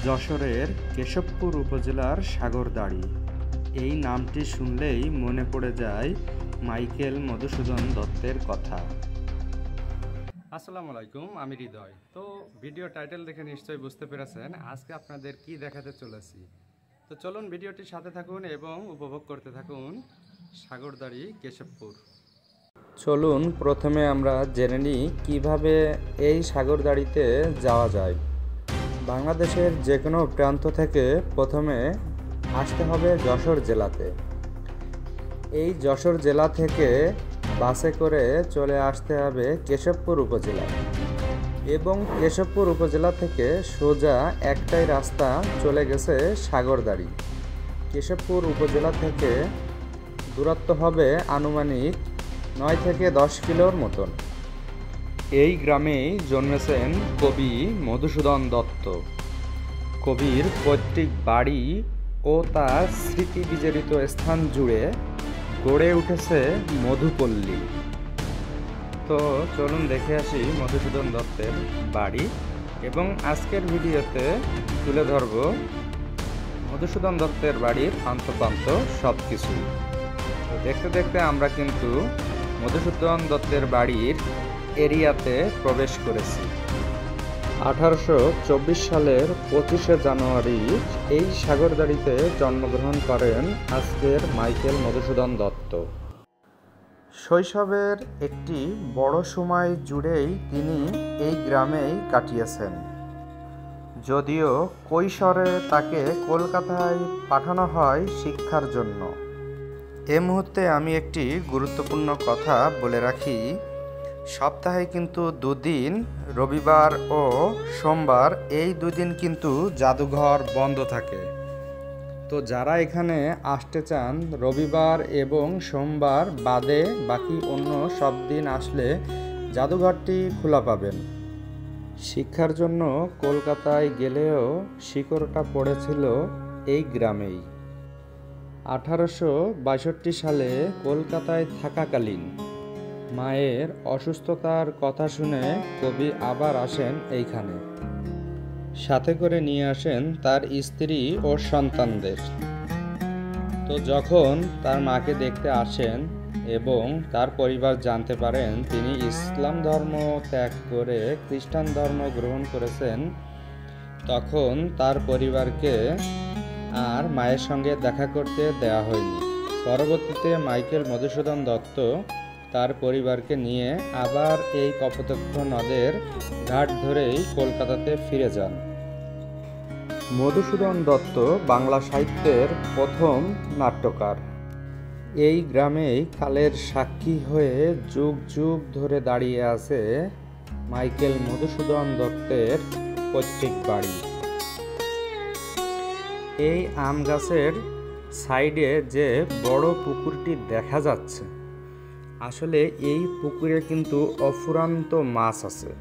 যশোরের কেশবপুর উপজেলার সাগরদাড়ি। এই নামটি শুনলেই মনে পড়ে যায় মাইকেল মধুসূদন দত্তের কথা। আসসালামু আলাইকুম, আমি হৃদয়। তো ভিডিও টাইটেল দেখে নিশ্চয়ই বুঝতে পেরেছেন আজকে আপনাদের কি দেখাতে চলেছি। তো চলুন ভিডিওটির সাথে থাকুন এবং উপভোগ করতে থাকুন সাগরদাড়ি কেশবপুর। চলুন প্রথমে আমরা জেনে নিই কীভাবে এই সাগরদাড়িতে যাওয়া যায়। বাংলাদেশের যে কোনো প্রান্ত থেকে প্রথমে আসতে হবে যশোর জেলাতে। এই যশোর জেলা থেকে বাসে করে চলে আসতে হবে কেশবপুর উপজেলায় এবং কেশবপুর উপজেলা থেকে সোজা একটাই রাস্তা চলে গেছে সাগরদাড়ি। কেশবপুর উপজেলা থেকে দূরত্ব হবে আনুমানিক 9 থেকে 10 কিলোর মতন। এই গ্রামেই জন্মেছেন কবি মধুসূদন দত্ত। কবির পৈতৃক বাড়ি ও তার স্মৃতি বিজড়িত স্থান জুড়ে গড়ে উঠেছে মধুপল্লী। তো চলুন দেখে আসি মধুসূদন দত্তের বাড়ি এবং আজকের ভিডিওতে তুলে ধরব মধুসূদন দত্তের বাড়ির আন্তঃপ্রান্ত সব কিছু। তো দেখতে দেখতে আমরা কিন্তু মধুসূদন দত্তের বাড়ির এরিয়াতে প্রবেশ করেছি। 1824 সালের 25শে জানুয়ারি এই সাগরদাড়িতে জন্মগ্রহণ করেন আজকের মাইকেল মধুসূদন দত্ত। শৈশবের একটি বড় সময় জুড়েই তিনি এই গ্রামেই কাটিয়েছেন। যদিও কৈশোরে তাকে কলকাতায় পাঠানো হয় শিক্ষার জন্য। এ মুহূর্তে আমি একটি গুরুত্বপূর্ণ কথা বলে রাখি, সপ্তাহে কিন্তু দুদিন, রবিবার ও সোমবার, এই দুদিন কিন্তু জাদুঘর বন্ধ থাকে। তো যারা এখানে আসতে চান রবিবার এবং সোমবার বাদে বাকি অন্য সব দিন আসলে জাদুঘরটি খোলা পাবেন। শিক্ষার জন্য কলকাতায় গেলেও শিকড়টা পড়েছিল এই গ্রামেই। 1862 সালে কলকাতায় থাকাকালীন মায়ের অসুস্থতার কথা শুনে কবি আবার আসেন এইখানে। সাথে করে নিয়ে আসেন তার স্ত্রী ও সন্তানদের। তো যখন তার মাকে দেখতে আসেন এবং তার পরিবার জানতে পারেন তিনি ইসলাম ধর্ম ত্যাগ করে খ্রিস্টান ধর্ম গ্রহণ করেছেন, তখন তার পরিবারকে আর মায়ের সঙ্গে দেখা করতে দেওয়া হয়নি। পরবর্তীতে মাইকেল মধুসূদন দত্ত তার পরিবারকে নিয়ে আবার এই কপোতাক্ষ নদের ঘাট ধরেই কলকাতাতে ফিরে যান। মধুসূদন দত্ত বাংলা সাহিত্যের প্রথম নাট্যকার। এই গ্রামেই কালের সাক্ষী হয়ে যুগ যুগ ধরে দাঁড়িয়ে আছে মাইকেল মধুসূদন দত্তের পৈতৃক বাড়ি। এই আম গাছের সাইডে যে বড় পুকুরটি দেখা যাচ্ছে, আসলে এই পুকুরে কিন্তু অফুরন্ত মাছ আছে।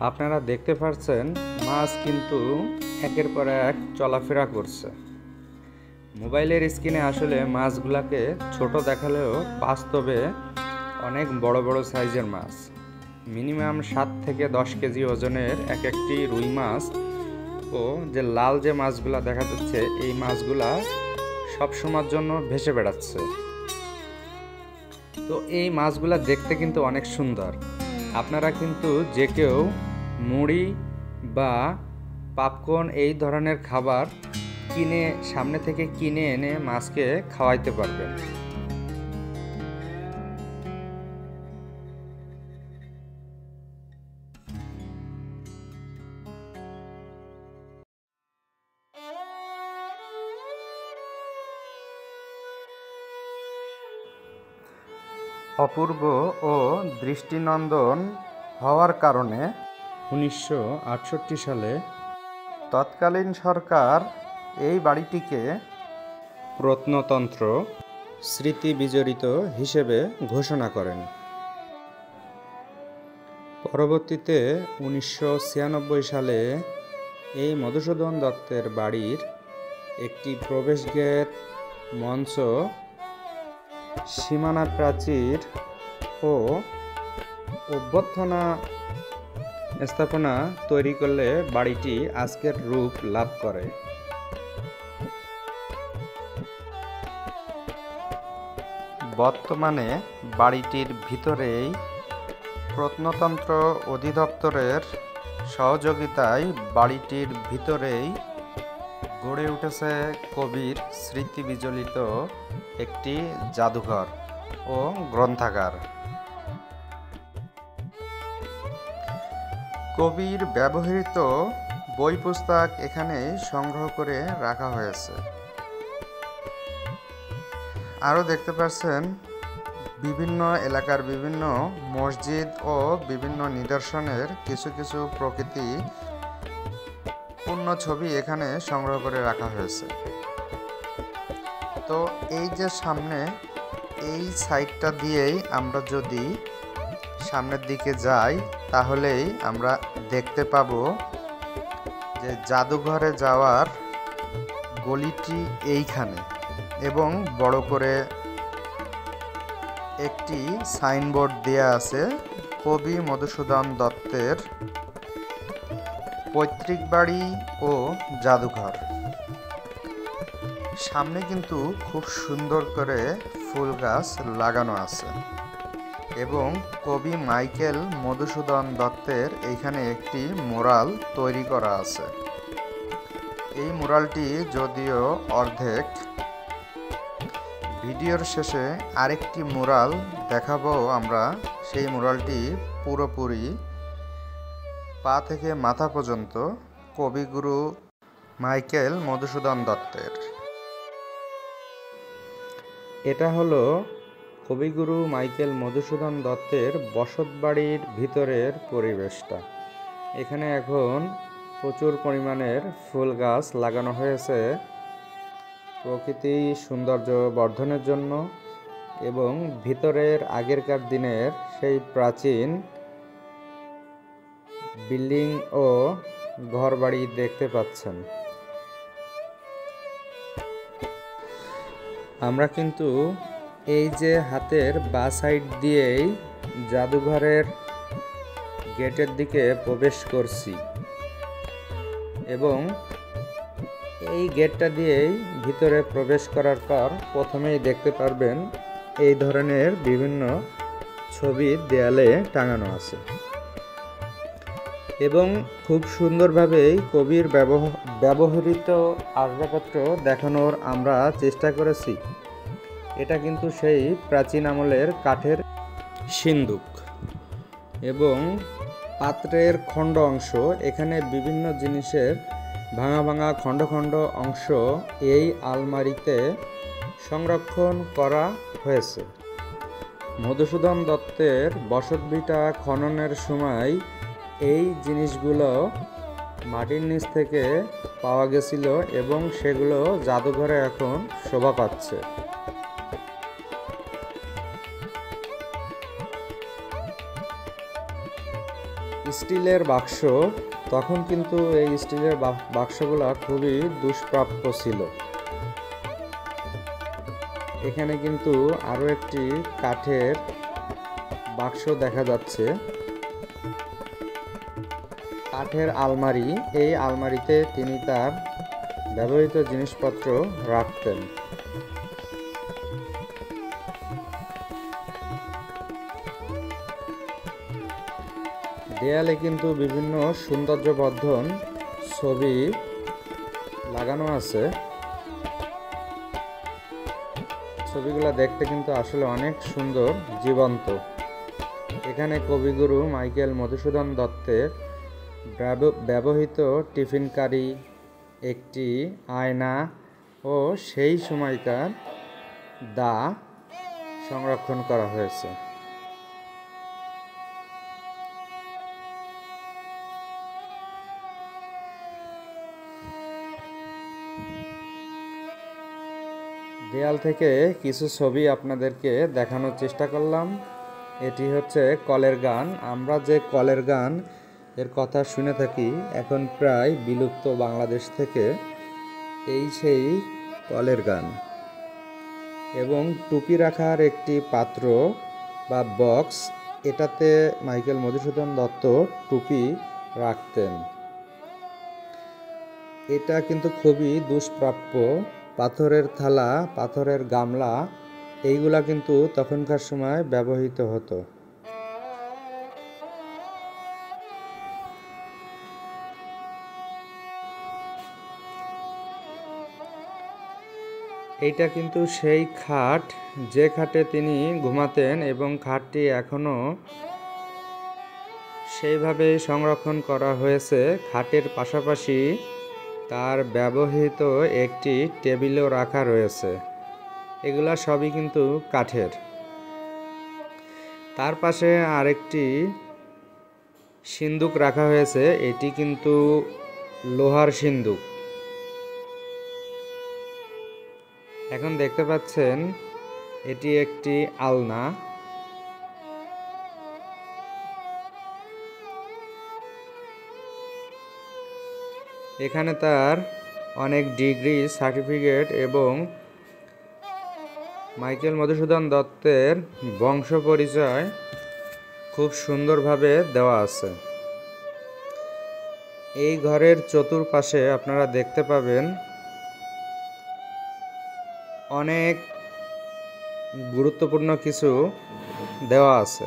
আপনারা দেখতে পাচ্ছেন মাছ কিন্তু একের পর এক চলাফেরা করছে। মোবাইলের স্ক্রিনে আসলে মাছগুলাকে ছোট দেখালেও বাস্তবে অনেক বড় বড় সাইজের মাছ। মিনিমাম 7 থেকে 10 কেজি ওজনের এক একটি রুই মাছ ও যে লাল যে মাছগুলা দেখা যাচ্ছে, এই মাছগুলা সব সময়ের জন্য ভেসে বেড়াচ্ছে। তো এই মাছগুলা দেখতে কিন্তু অনেক সুন্দর। আপনারা কিন্তু যে কেউ মুড়ি বা পপকর্ন এই ধরনের খাবার সামনে থেকে কিনে এনে মাছকে খাওয়াইতে পারবেন। অপূর্ব ও দৃষ্টিনন্দন হওয়ার কারণে 1968 সালে তৎকালীন সরকার এই বাড়িটিকে প্রত্নতন্ত্র স্মৃতি বিজড়িত হিসেবে ঘোষণা করেন। পরবর্তীতে 1996 সালে এই মধুসূদন দত্তের বাড়ির একটি প্রবেশ গেট, মঞ্চ, সীমানা প্রাচীর ও অভ্যর্থনা স্থাপনা তৈরি করলে বাড়িটি আজকের রূপ লাভ করে। বর্তমানে বাড়িটির ভিতরেই প্রত্নতন্ত্র অধিদপ্তরের সহযোগিতায় বাড়িটির ভিতরেই গড়ে উঠেছে কবির স্মৃতি বিজড়িত একটি জাদুঘর ও গ্রন্থাগার। কবির ব্যবহৃত বই পুস্তক এখানে সংগ্রহ করে রাখা হয়েছে। আরও দেখতে পাচ্ছেন বিভিন্ন এলাকার বিভিন্ন মসজিদ ও বিভিন্ন নিদর্শনের কিছু কিছু প্রকৃতি পূর্ণ ছবি এখানে সংগ্রহ করে রাখা হয়েছে। তো এই যে সামনে এই সাইডটা দিয়েই আমরা যদি সামনের দিকে যাই তাহলেই আমরা দেখতে পাবো যে জাদুঘরে যাওয়ার গলিটি এইখানে, এবং বড় করে একটি সাইনবোর্ড দেয়া আছে কবি মধুসূদন দত্তের পৈতৃক বাড়ি ও জাদুঘর। সামনে কিন্তু খুব সুন্দর করে ফুল গাছ লাগানো আছে এবং কবি মাইকেল মধুসূদন দত্তের এইখানে একটি মুরাল তৈরি করা আছে। এই মুরালটি যদিও অর্ধেক, ভিডিওর শেষে আরেকটি মুরাল দেখাবো আমরা। সেই মুরালটি পুরোপুরি পা থেকে মাথা পর্যন্ত কবিগুরু মাইকেল মধুসূদন দত্তের। এটা হলো কবিগুরু মাইকেল মধুসূদন দত্তের বসতবাড়ির ভিতরের পরিবেশটা। এখানে এখন প্রচুর পরিমাণের ফুল গাছ লাগানো হয়েছে প্রকৃতি সৌন্দর্য বর্ধনের জন্য, এবং ভিতরের আগেরকার দিনের সেই প্রাচীন বিল্ডিং ও ঘরবাড়ি দেখতে পাচ্ছেন। আমরা কিন্তু এই যে হাতের বাঁ সাইড দিয়েই জাদুঘরের গেটের দিকে প্রবেশ করছি, এবং এই গেটটা দিয়েই ভিতরে প্রবেশ করার পর প্রথমেই দেখতে পারবেন এই ধরনের বিভিন্ন ছবি দেয়ালে টাঙানো আছে, এবং খুব সুন্দরভাবেই কবির ব্যবহৃত আসবাবপত্র দেখানোর আমরা চেষ্টা করেছি। এটা কিন্তু সেই প্রাচীন আমলের কাঠের সিন্দুক এবং পাত্রের খণ্ড অংশ। এখানে বিভিন্ন জিনিসের ভাঙা ভাঙা খণ্ড খণ্ড অংশ এই আলমারিতে সংরক্ষণ করা হয়েছে। মধুসূদন দত্তের বসতভিটা খননের সময় এই জিনিসগুলো মাটির নিচ থেকে পাওয়া গেছিল এবং সেগুলো জাদুঘরে এখন শোভা পাচ্ছে। স্টিলের বাক্স, তখন কিন্তু এই স্টিলের বাক্সগুলো খুবই দুষ্প্রাপ্য ছিল। এখানে কিন্তু আরও একটি কাঠের বাক্স দেখা যাচ্ছে, কাঠের আলমারি। এই আলমারিতে তিনি তার ব্যবহৃত জিনিসপত্র রাখতেন। দেয়ালে কিন্তু বিভিন্ন সৌন্দর্যবর্ধন ছবি লাগানো আছে। ছবিগুলো দেখতে কিন্তু আসলে অনেক সুন্দর, জীবন্ত। এখানে কবিগুরু মাইকেল মধুসূদন দত্তের ব্যবহৃত টিফিন কারি, একটি আয়না ও সেই সময়কার দা সংরক্ষণ করা হয়েছে। দেয়াল থেকে কিছু ছবি আপনাদেরকে দেখানোর চেষ্টা করলাম। এটি হচ্ছে কলের গান। আমরা যে কলের গান এর কথা শুনে থাকি এখন প্রায় বিলুপ্ত বাংলাদেশ থেকে, এই সেই কলের গান। এবং টুপি রাখার একটি পাত্র বা বক্স এটাতে মাইকেল মধুসূদন দত্ত টুপি রাখতেন। এটা কিন্তু খুবই দুষ্প্রাপ্য। পাথরের থালা, পাথরের গামলা এইগুলা কিন্তু তখনকার সময় ব্যবহৃত হতো। এইটা কিন্তু সেই খাট যে খাটে তিনি ঘুমাতেন এবং খাটটি এখনো সেইভাবে সংরক্ষণ করা হয়েছে। খাটের পাশাপাশি তার ব্যবহৃত একটি টেবিলও রাখা রয়েছে। এগুলা সবই কিন্তু কাঠের। তার পাশে আরেকটি সিন্দুক রাখা হয়েছে, এটি কিন্তু লোহার সিন্দুক। এখন দেখতে পাচ্ছেন এটি একটি আলনা। এখানে তার অনেক ডিগ্রি, সার্টিফিকেট এবং মাইকেল মধুসূদন দত্তের বংশ পরিচয় খুব সুন্দরভাবে দেওয়া আছে। এই ঘরের চতুর্পাশে আপনারা দেখতে পাবেন অনেক গুরুত্বপূর্ণ কিছু দেওয়া আছে।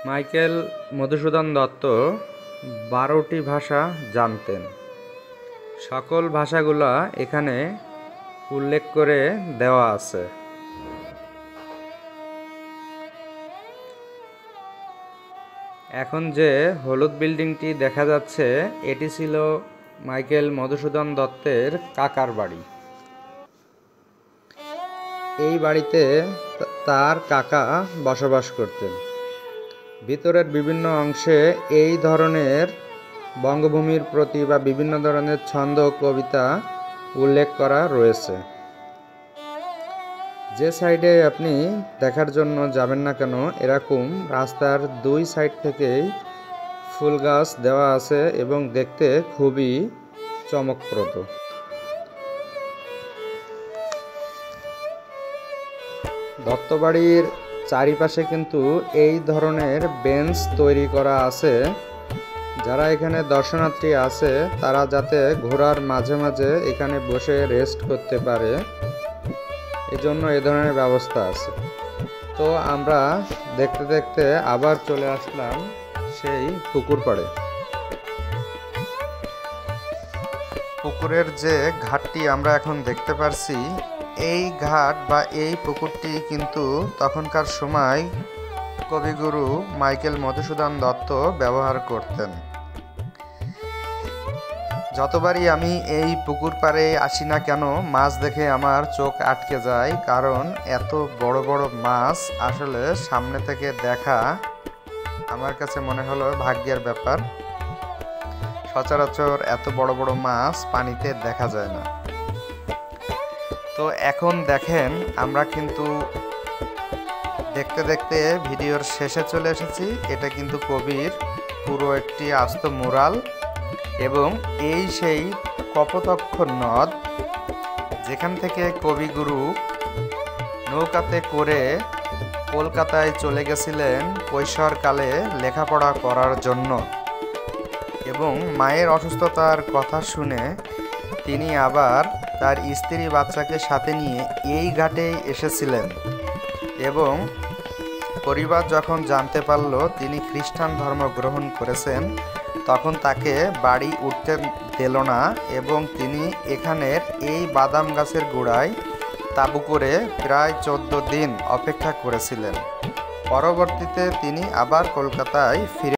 মাইকেল মধুসূদন দত্ত 12টি ভাষা জানতেন। সকল ভাষাগুলা এখানে উল্লেখ করে দেওয়া আছে। এখন যে হলুদ বিল্ডিংটি দেখা যাচ্ছে, এটি ছিল মাইকেল মধুসূদন দত্তের কাকার বাড়ি। এই বাড়িতে তার কাকা বসবাস করতেন। ভিতরের বিভিন্ন অংশে এই ধরনের বঙ্গভূমির প্রতি বা বিভিন্ন ধরনের ছন্দ, কবিতা উল্লেখ করা রয়েছে। যে সাইডে আপনি দেখার জন্য যাবেন না কেন, এরকম রাস্তার দুই সাইড থেকেই ফুল গাছ দেওয়া আছে এবং দেখতে খুবই চমকপ্রদ। দত্তবাড়ির চারিপাশে কিন্তু এই ধরনের বেঞ্চ তৈরি করা আছে। যারা এখানে দর্শনার্থী আছে তারা যাতে ঘোরার মাঝে মাঝে এখানে বসে রেস্ট করতে পারে, এজন্য এ ধরনের ব্যবস্থা আছে। তো আমরা দেখতে দেখতে আবার চলে আসলাম সেই পুকুর পাড়ে। পুকুরের যে ঘাটটি আমরা এখন দেখতে পারছি, এই ঘাট বা এই পুকুরটি কিন্তু তখনকার সময় কবিগুরু মাইকেল মধুসূদন দত্ত ব্যবহার করতেন। যতবারই আমি এই পুকুর পাড়ে আসি না কেন, মাছ দেখে আমার চোখ আটকে যায়। কারণ এত বড় বড় মাছ আসলে সামনে থেকে দেখা আমার কাছে মনে হলো ভাগ্যের ব্যাপার। সচরাচর এত বড় বড় মাছ পানিতে দেখা যায় না। তো এখন দেখেন, আমরা কিন্তু দেখতে দেখতে ভিডিওর শেষে চলে এসেছি। এটা কিন্তু কবির পুরো একটি আস্ত মুরাল এবং এই সেই কপোতক্ষ নদ, যেখান থেকে কবিগুরু নৌকাতে করে কলকাতায় চলে গেছিলেন কৈশোরকালে লেখাপড়া করার জন্য। এবং মায়ের অসুস্থতার কথা শুনে তিনি আবার তার স্ত্রী বাচ্চাকে সাথে নিয়ে এই ঘাটে এসেছিলেন। এবং পরিবার যখন জানতে পারল তিনি খ্রিস্টান ধর্ম গ্রহণ করেছেন, তখন তাকে বাড়ি উঠতে দিল না এবং তিনি এখানের এই বাদাম গাছের গোড়ায় তাঁবু করে প্রায় 14 দিন অপেক্ষা করেছিলেন। পরবর্তীতে তিনি আবার কলকাতায় ফিরে